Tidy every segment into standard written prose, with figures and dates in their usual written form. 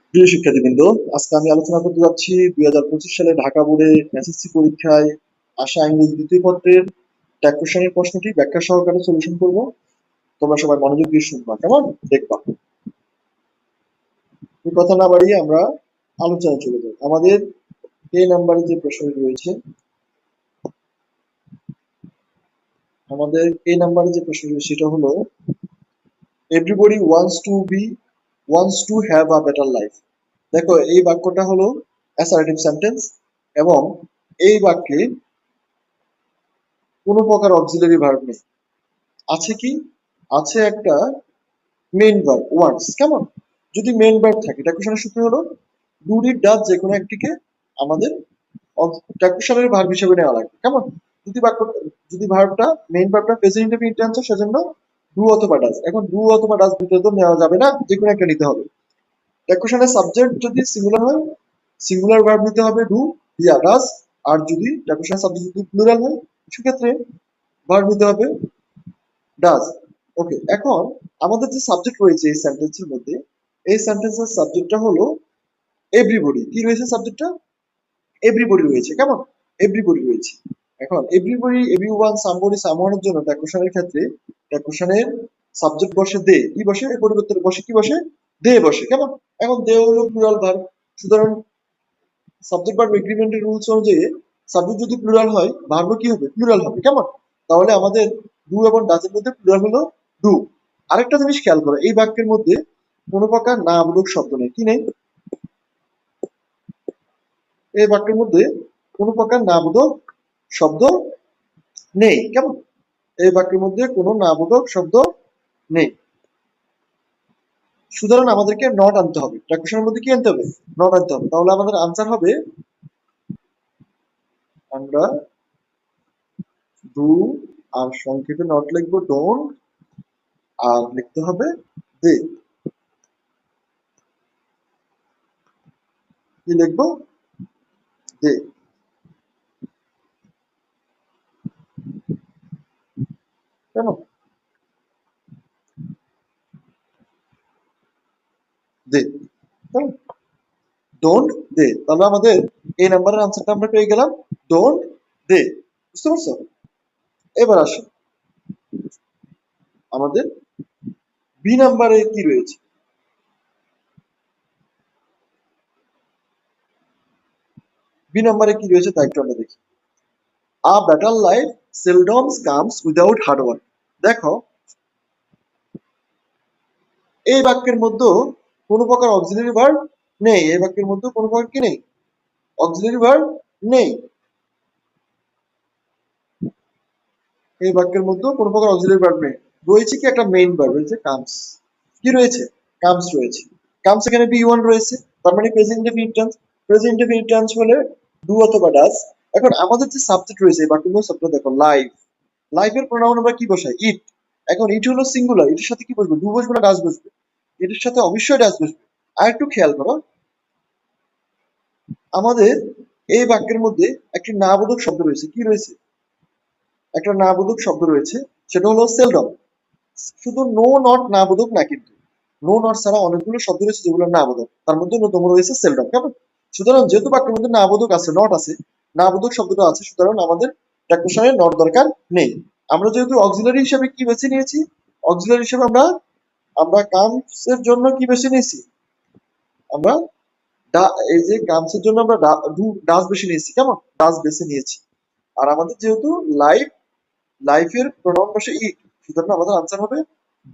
প্রিয় শিক্ষার্থীবৃন্দ, আজকে আমি আলোচনা করতে যাচ্ছি 2025 সালে ঢাকা বোর্ডে এসএসসি পরীক্ষায় আসা ইংরেজি দ্বিতীয় পত্রের ট্যাগ কোশ্চেনের প্রশ্নটি ব্যাখ্যা সহকারে সলিউশন করব। তোমরা সবাই মনোযোগ দিয়ে শুনবা, কেমন? দেখবা। এই কথা না বাড়িয়ে আমরা আলোচনায় চলে যাই। আমাদের এই নাম্বারে যে প্রশ্নটি রয়েছে, সেটা হলো everybody wants to have a better life. দেখো, এই বাক্যটা হলো অ্যাসার্টিভ সেন্টেন্স এবং এই বাক্যে কোনো প্রকার অক্সিলারি ভার্ব নেই। আছে কি? আছে একটা মেইন ভার্ব ওয়ান্টস। কেমন? যদি মেইন ভার্ব থাকে, এটা কোশ্চেনের সূত্র হলো ডু ডিড ডাজ যে কোনো একটিকে আমাদের কোশ্চেনের ভার্ব হিসেবে নেওয়া লাগবে। কেমন? যদি ভার্বটা মেইন ভার্বটা প্রেজেন্ট ইনডেফিনিট টেন্স হয়, সেজন্য ডু অথবা ডাজ। এখন ডু অথবা ডাজ দুটো তো নেওয়া যাবে না, যে কোনো একটা নিতে হবে। কোশ্চেনের সাবজেক্ট যদি সিঙ্গুলার হয়, সিঙ্গুলার ভার্ব নিতে হবে ডু ইয়া ডাজ। আর যদি কোশ্চেনের সাবজেক্ট যদি প্লুরাল হয়, সেক্ষেত্রে ভার্ব নিতে হবে ডাজ। ওকে, এখন আমাদের যে সাবজেক্ট রয়েছে এই সেন্টেন্সের মধ্যে, এই সেন্টেন্সের সাবজেক্টটা হলো এভরিবডি। কি রয়েছে সাবজেক্টটা? এভরিবডি রয়েছে। কেমন? এভরিবডি রয়েছে। এখন এভরিবডি, এভরিওয়ান, সামবডি, সামওয়ানের জন্য ট্যাগ ক্ষেত্রে ট্যাগ সাবজেক্ট বসে দে। কি বসে? এর পরিবর্তে বসে কি বসে? দে বসে। কেমন? এখন দে হলো প্লুরাল ভার্ব, সুতরাং সাবজেক্ট ভার্ব এগ্রিমেন্টের রুলস অনুযায়ী সাবজেক্ট যদি প্লুরাল হয়, ভার্বও কি হবে? প্লুরাল হবে। কেমন? তাহলে আমাদের ডু এবং ডাজের মধ্যে প্লুরাল হলো ডু। আরেকটা জিনিস খেয়াল করো, এই বাক্যের মধ্যে কোনো প্রকার নামবোধক শব্দ নেই। কি নেই? এই বাক্যের মধ্যে কোনো প্রকার নামবোধক শব্দ নেই। কেমন? এই বাক্যের মধ্যে কোনো নামবোধক শব্দ নেই। সুতরাং আমাদেরকে নট আনতে হবে। কোশ্চেনের মধ্যে কি আনতে হবে? নট আনতে হবে। তাহলে আমাদের আনসার হবে, আমরা ডু আর সংক্ষেপে নট লিখবো ডোন্ট, আর লিখতে হবে দে। কি লিখবো? দে। কেন? দে। Don't they. তাহলে আমাদের এই নাম্বারের আনসারটা আমরা পেয়ে গেলাম ডোন্ট দে। বুঝতে পারছো? এবার আসো, আমাদের বি নাম্বারে কি রয়েছে? বি নাম্বারে কি রয়েছে তা একটু আমরা দেখি। A better life seldom comes without hard work. দেখো, এই বাক্যের মধ্যে কোনো প্রকার অক্সিলারি ভার্ব নেই। এই বাক্যের মধ্যে কোনো প্রকার কি নেই? অক্সিলারি ভার্ব নেই। এই বাক্যের মধ্যে কোনো প্রকার অক্সিলারি ভার্ব নেই। রয়েছে কি? একটা মেইন ভার্ব রয়েছে কামস। কি রয়েছে? কামস রয়েছে। কামস এখানে বি ওয়ান রয়েছে, তার মানে present indefinite tense. Present indefinite tense হলে ডু অথবা ডাজ। এখন আমাদের যে সাবজেক্ট রয়েছে, এই বাক্যগুলো সাবজেক্ট দেখো, লাইফ। লাইফের প্রোনাউন আমরা কি বসাই? ইট। এখন ইট হলো সিঙ্গুলার, এটার সাথে কি বসবে? ডু বসবে না ডাজ বসবে? এটার সাথে অবশ্যই ডাজ বসবে। আর একটু খেয়াল করো, আমাদের এই বাক্যের মধ্যে একটি নাবোধক শব্দ রয়েছে। কি রয়েছে? একটা নাবোধক শব্দ রয়েছে, সেটা হলো সেলডম। শুধু নো নট নাবোধক না, কিন্তু নো নট ছাড়া অনেকগুলো শব্দ রয়েছে যেগুলো নাবোধক। তার মধ্যে অন্যতম রয়েছে সেলডম। কেমন? সুতরাং যেহেতু বাক্যের মধ্যে নাবোধক আছে, নট আছে, নাবোধক শব্দটা আছে, সুতরাং আমাদের ট্যাগপোশনের নট দরকার নেই। আমরা যেহেতু অক্সিলারি হিসেবে কি বেছে নিয়েছি? অক্সিলারি হিসেবে আমরা আমরা কামস এর জন্য কি বেছে নিয়েছি? আমরা এই যে কামস এর জন্য আমরা ডাজ বেছে নিয়েছি। কেমন? ডাজ বেছে নিয়েছি। আর আমাদের যেহেতু লাইফ, লাইফের প্রোনাউন বসে ইট, সুতরাং আমাদের আনসার হবে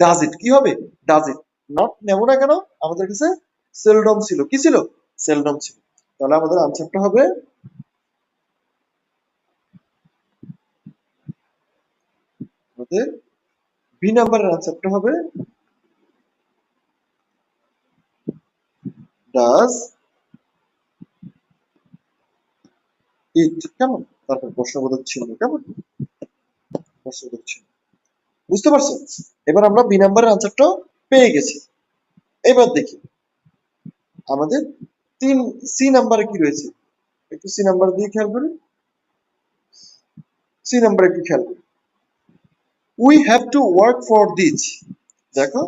ডাজ ইট। কি হবে? Does it. নট নেব না কেন? আমাদের কাছে সেলডম ছিল। কি ছিল? সেলডম ছিল। তাহলে আমাদের আনসারটা হবে, আমাদের বি নাম্বারের আনসারটা হবে ডাজ ইট। কেমন? তারপর প্রশ্নবোধক চিহ্ন। কেমন? প্রশ্নবোধক চিহ্ন। বুঝতে পারছো? এবার আমরা বি নাম্বারের আনসারটা পেয়ে গেছি। এবার দেখি আমাদের তিন সি নাম্বারে কি রয়েছে। একটু সি নাম্বার দিয়ে খেয়াল করি। সি নাম্বার একটু খেয়াল করি। We have to work for this. দেখো,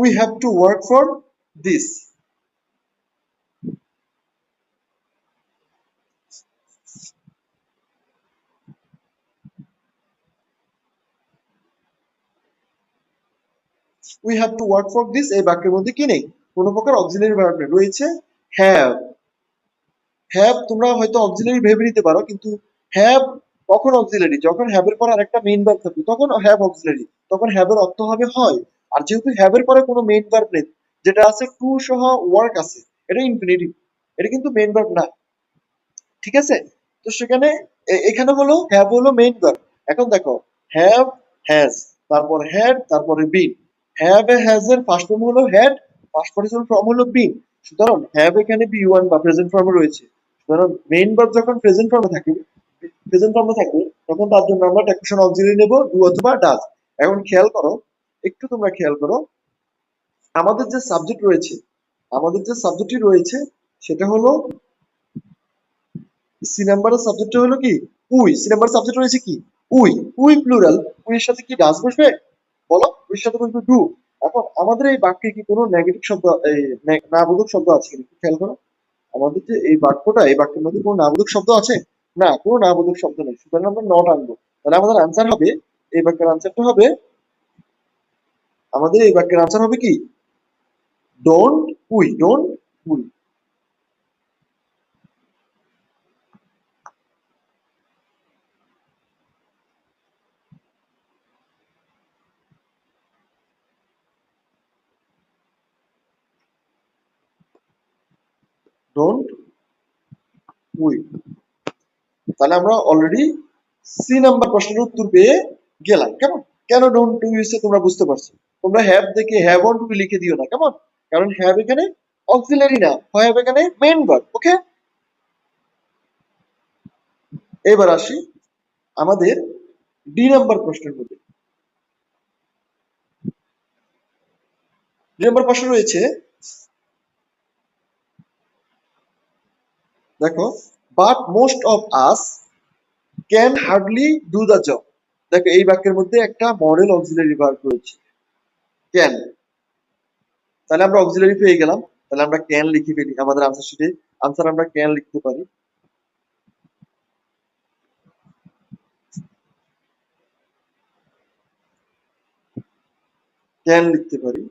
we have to work for this. We have to work for this এই বাক্যের মধ্যে কি নেই? কোনো প্রকার অক্সিলারি ভার্ব নেই, রয়েছে হ্যাভ। হ্যাভ তোমরা হয়তো অক্সিলারি ভেবে নিতে পারো, কিন্তু হ্যাভ কখন অক্সিলারি? যখন হ্যাভ এর পরে আরেকটা মেইন ভার্ব থাকবে তখন হ্যাভ অক্সিলারি, তখন হ্যাভ এর অর্থ হবে হয়। আর যেহেতু হ্যাভ এর পরে কোনো মেইন ভার্ব নেই, যেটা আছে টু সহ ওয়ার্ক আছে, এটা ইনফিনিটিভ, এটা কিন্তু মেইন ভার্ব না। ঠিক আছে? তো সেখানে এখানে হলো হ্যাভ হলো মেইন ভার্ব। এখন দেখো, হ্যাভ, হ্যাজ, তারপর হ্যাড, তারপরে বিন। হ্যাভ এ হ্যাজ এর ফার্স্ট ফর্ম হলো হ্যাড, ফার্স্ট পার্সন ফর্ম হলো বিন। সুতরাং হ্যাভ এখানে বি ওয়ান বা প্রেজেন্ট ফর্মে রয়েছে। সুতরাং মেইন ভার্ব যখন প্রেজেন্ট ফর্মে থাকে, তখন তার জন্য আমরা ট্যাকুশন অক্সিলারি নেব, ডু অথবা ডাজ। এখন খেয়াল করো, একটু তোমরা খেয়াল করো, আমাদের যে সাবজেক্ট রয়েছে, আমাদের যে সাবজেক্টটি রয়েছে সেটা হলো সি নাম্বারের সাবজেক্ট হলো কি? উই। সি নাম্বার সাবজেক্ট রয়েছে কি? উই। উই প্লুরাল, উই এর সাথে কি ডাজ বসবে? বলো, উই এর সাথে বসবে ডু। এখন আমাদের এই বাক্যে কি কোনো নেগেটিভ শব্দ, এই নাবোধক শব্দ আছে কিনা একটু খেয়াল করো। আমাদের যে এই বাক্যটা, এই বাক্যের মধ্যে কোনো নাবোধক শব্দ আছে? না, কোনো নাবোধক শব্দ নেই, সুতরাং আমরা নট আনবো। তাহলে আমাদের আনসার হবে, এই বাক্যের আনসারটা হবে, আমাদের এই বাক্যের আনসার হবে কি? Don't we, don't we. Don't we. তাহলে আমরা অলরেডি সি নাম্বার প্রশ্নের উত্তর পেয়ে গেলাম। কেমন? কেন ডোন্ট টু ইউজ তোমরা বুঝতে পারছো। তোমরা হ্যাভ দেখে হ্যাভ অন টু লিখে দিও না, কেমন? কারণ হ্যাভ এখানে অক্সিলারি না, হ্যাভ এখানে মেইন ভার্ব। ওকে, এবার আসি আমাদের ডি নাম্বার প্রশ্নের মধ্যে। ডি নাম্বার প্রশ্ন রয়েছে, দেখো, but most of us can hardly do the job. দেখো, এই বাক্যের মধ্যে একটা মডেল অক্সিলারি ভার্ব রয়েছে, ক্যান। তাহলে আমরা অক্সিলারি পেয়ে গেলাম, তাহলে আমরা ক্যান লিখে ফেলি আমাদের আনসার শিটে। আনসার আমরা ক্যান লিখতে পারি, ক্যান লিখতে পারি,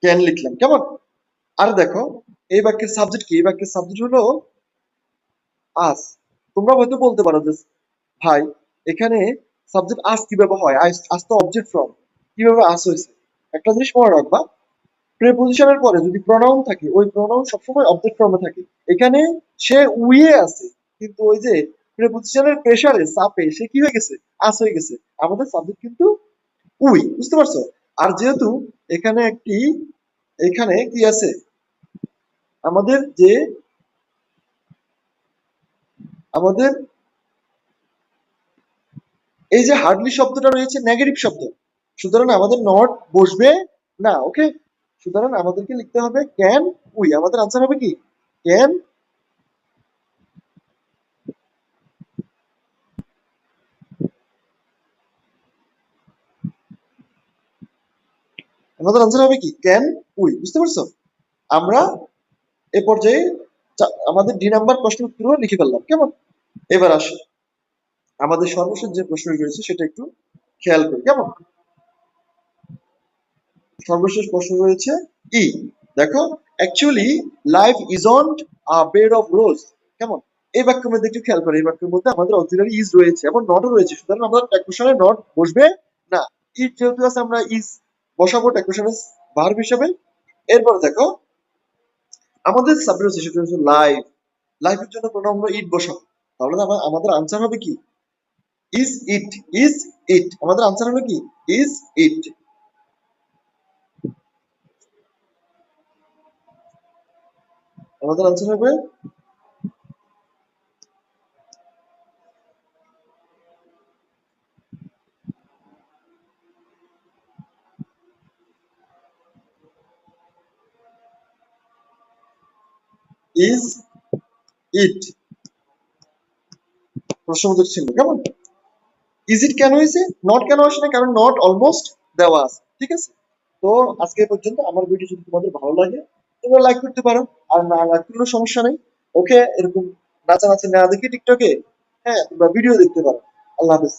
ক্যান লিখলাম, কেমন? আর দেখো, এই বাক্যের সাবজেক্ট কি? এই বাক্যের সাবজেক্ট হলো আস। তোমরা হয়তো বলতে পারো যে ভাই, এখানে সাবজেক্ট আস কিভাবে হয়? আস তো অবজেক্ট ফ্রম, কিভাবে আস হয়েছে? একটা জিনিস মনে রাখবা, প্রেপোজিশনের পরে যদি প্রনাউন থাকে, ওই প্রনাউন সবসময় অবজেক্ট ফর্মে থাকে। এখানে সে উইয়ে আছে, কিন্তু ওই যে প্রেপোজিশনের প্রেসারে, চাপে সে কি হয়ে গেছে? আস হয়ে গেছে। আমাদের সাবজেক্ট কিন্তু উই, বুঝতে পারছো? আর যেহেতু এখানে একটি, এখানে কি আছে, আমাদের যে, আমাদের এই যে হার্ডলি শব্দটা রয়েছে নেগেটিভ শব্দ, সুতরাং আমাদের নট বসবে না। ওকে, সুতরাং আমাদেরকে লিখতে হবে ক্যান উই। আমাদের আনসার হবে কি? ক্যান, আমাদের আনসার হবে কি? Can we. বুঝতে পারছো? আমরা এ পর্যায়ে আমাদের ডি নাম্বার প্রশ্নের উত্তরও লিখে ফেললাম, কেমন? এবার আসি আমাদের সর্বশেষ যে প্রশ্ন রয়েছে সেটা একটু খেয়াল করি, কেমন? সর্বশেষ প্রশ্ন রয়েছে ই। দেখো, actually life isn't a bed of rose. কেমন? এই বাক্যের মধ্যে একটু খেয়াল করো, এই বাক্যের মধ্যে আমাদের অক্সিলারি ইজ রয়েছে এবং নটও রয়েছে, সুতরাং আমরা ট্যাকুশনে নট বসবে না। ইজ যেহেতু আছে, আমরা ইজ বসাবো ট্যাকুশনে ভার্ব হিসেবে। এরপর দেখো, আমাদের সাবজেক্ট হচ্ছে সেটা হচ্ছে লাইফ। লাইফের জন্য প্রণাম আমরা ইট বসাবো। তাহলে আমাদের আনসার হবে কি? Is it, is it. আমাদের আনসার হবে কি? Is it. আমাদের আনসার হবে ইজ ইট। প্রশ্নবোধক চিহ্ন, কেমন? ইজ ইট কেন হয়েছে? নট কেন আসে না? কারণ নট অলমোস্ট দেওয়া আছে, ঠিক আছে? তো আজকে এই পর্যন্ত। আমার ভিডিও যদি তোমাদের ভালো লাগে তোমরা লাইক করতে পারো, আর না লাইক করলেও সমস্যা নেই। ওকে, এরকম নাচানাচি না দেখি টিকটকে, হ্যাঁ তোমরা ভিডিও দেখতে পারো। আল্লাহ হাফেজ।